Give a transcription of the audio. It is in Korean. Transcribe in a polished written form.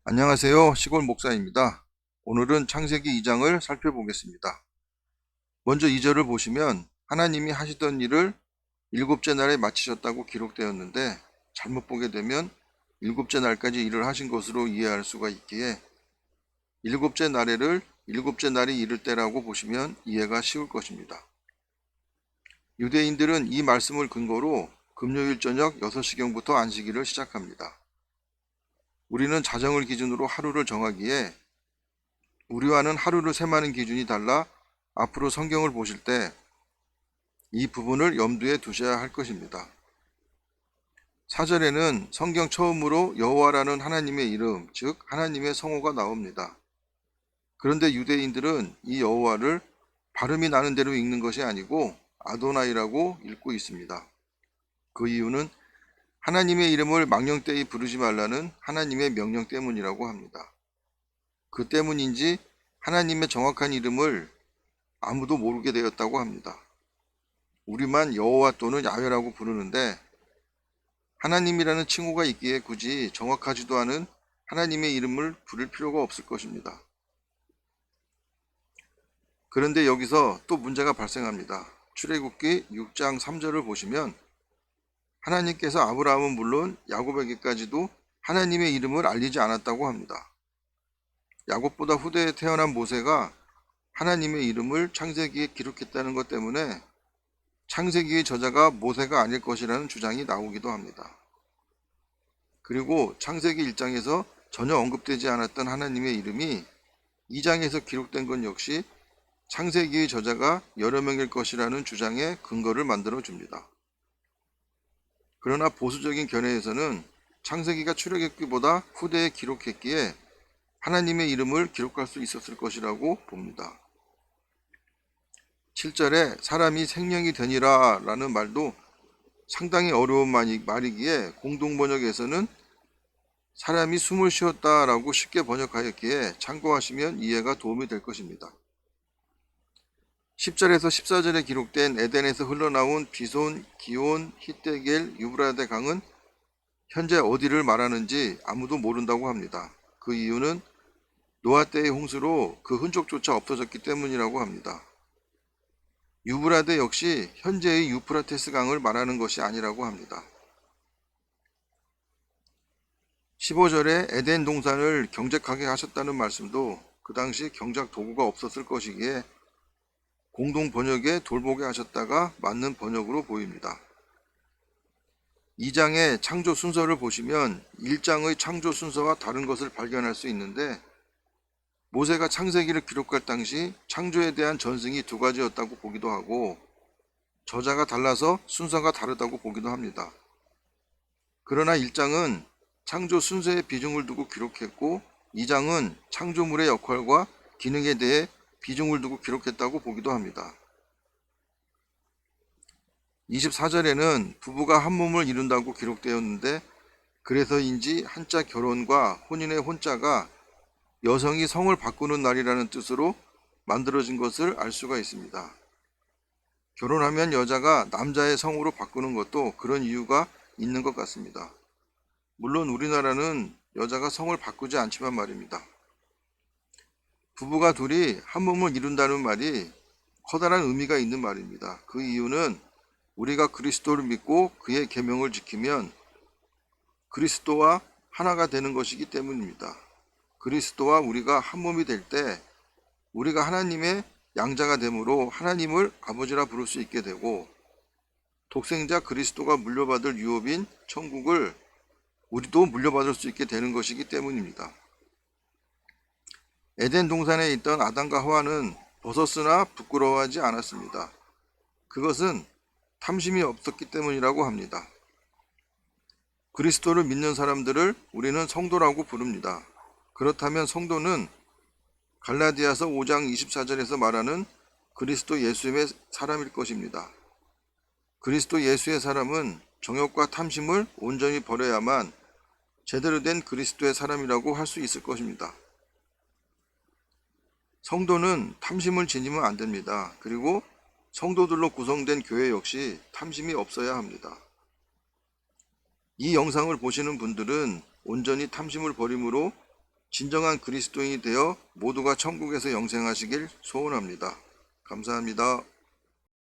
안녕하세요. 시골 목사입니다. 오늘은 창세기 2장을 살펴보겠습니다. 먼저 2절을 보시면 하나님이 하시던 일을 일곱째 날에 마치셨다고 기록되었는데 잘못 보게 되면 일곱째 날까지 일을 하신 것으로 이해할 수가 있기에 일곱째 날이 이를 때라고 보시면 이해가 쉬울 것입니다. 유대인들은 이 말씀을 근거로 금요일 저녁 6시경부터 안식일을 시작합니다. 우리는 자정을 기준으로 하루를 정하기에 우리와는 하루를 셈하는 기준이 달라 앞으로 성경을 보실 때 이 부분을 염두에 두셔야 할 것입니다. 4절에는 성경 처음으로 여호와라는 하나님의 이름, 즉 하나님의 성호가 나옵니다. 그런데 유대인들은 이 여호와를 발음이 나는 대로 읽는 것이 아니고 아도나이라고 읽고 있습니다. 그 이유는 하나님의 이름을 망령되이 부르지 말라는 하나님의 명령 때문이라고 합니다. 그 때문인지 하나님의 정확한 이름을 아무도 모르게 되었다고 합니다. 우리만 여호와 또는 야훼라고 부르는데 하나님이라는 칭호가 있기에 굳이 정확하지도 않은 하나님의 이름을 부를 필요가 없을 것입니다. 그런데 여기서 또 문제가 발생합니다. 출애굽기 6장 3절을 보시면 하나님께서 아브라함은 물론 야곱에게까지도 하나님의 이름을 알리지 않았다고 합니다. 야곱보다 후대에 태어난 모세가 하나님의 이름을 창세기에 기록했다는 것 때문에 창세기의 저자가 모세가 아닐 것이라는 주장이 나오기도 합니다. 그리고 창세기 1장에서 전혀 언급되지 않았던 하나님의 이름이 2장에서 기록된 건 역시 창세기의 저자가 여러 명일 것이라는 주장에 근거를 만들어 줍니다. 그러나 보수적인 견해에서는 창세기가 출애굽기보다 후대에 기록했기에 하나님의 이름을 기록할 수 있었을 것이라고 봅니다. 7절에 사람이 생명이 되니라 라는 말도 상당히 어려운 말이기에 공동번역에서는 사람이 숨을 쉬었다 라고 쉽게 번역하였기에 참고하시면 이해가 도움이 될 것입니다. 10절에서 14절에 기록된 에덴에서 흘러나온 비손, 기온, 히데겔, 유브라데 강은 현재 어디를 말하는지 아무도 모른다고 합니다. 그 이유는 노아 때의 홍수로 그 흔적조차 없어졌기 때문이라고 합니다. 유브라데 역시 현재의 유프라테스 강을 말하는 것이 아니라고 합니다. 15절에 에덴 동산을 경작하게 하셨다는 말씀도 그 당시 경작 도구가 없었을 것이기에 공동 번역에 돌보게 하셨다가 맞는 번역으로 보입니다. 2장의 창조 순서를 보시면 1장의 창조 순서와 다른 것을 발견할 수 있는데 모세가 창세기를 기록할 당시 창조에 대한 전승이 두 가지였다고 보기도 하고 저자가 달라서 순서가 다르다고 보기도 합니다. 그러나 1장은 창조 순서에 비중을 두고 기록했고 2장은 창조물의 역할과 기능에 대해 비중을 두고 기록했다고 보기도 합니다. 24절에는 부부가 한 몸을 이룬다고 기록되었는데 그래서인지 한자 결혼과 혼인의 혼자가 여성이 성을 바꾸는 날이라는 뜻으로 만들어진 것을 알 수가 있습니다. 결혼하면 여자가 남자의 성으로 바꾸는 것도 그런 이유가 있는 것 같습니다. 물론 우리나라는 여자가 성을 바꾸지 않지만 말입니다. 부부가 둘이 한 몸을 이룬다는 말이 커다란 의미가 있는 말입니다. 그 이유는 우리가 그리스도를 믿고 그의 계명을 지키면 그리스도와 하나가 되는 것이기 때문입니다. 그리스도와 우리가 한 몸이 될 때 우리가 하나님의 양자가 되므로 하나님을 아버지라 부를 수 있게 되고 독생자 그리스도가 물려받을 유업인 천국을 우리도 물려받을 수 있게 되는 것이기 때문입니다. 에덴 동산에 있던 아담과 하와는 벗었으나 부끄러워하지 않았습니다. 그것은 탐심이 없었기 때문이라고 합니다. 그리스도를 믿는 사람들을 우리는 성도라고 부릅니다. 그렇다면 성도는 갈라디아서 5장 24절에서 말하는 그리스도 예수의 사람일 것입니다. 그리스도 예수의 사람은 정욕과 탐심을 온전히 버려야만 제대로 된 그리스도의 사람이라고 할 수 있을 것입니다. 성도는 탐심을 지니면 안 됩니다. 그리고 성도들로 구성된 교회 역시 탐심이 없어야 합니다. 이 영상을 보시는 분들은 온전히 탐심을 버림으로 진정한 그리스도인이 되어 모두가 천국에서 영생하시길 소원합니다. 감사합니다.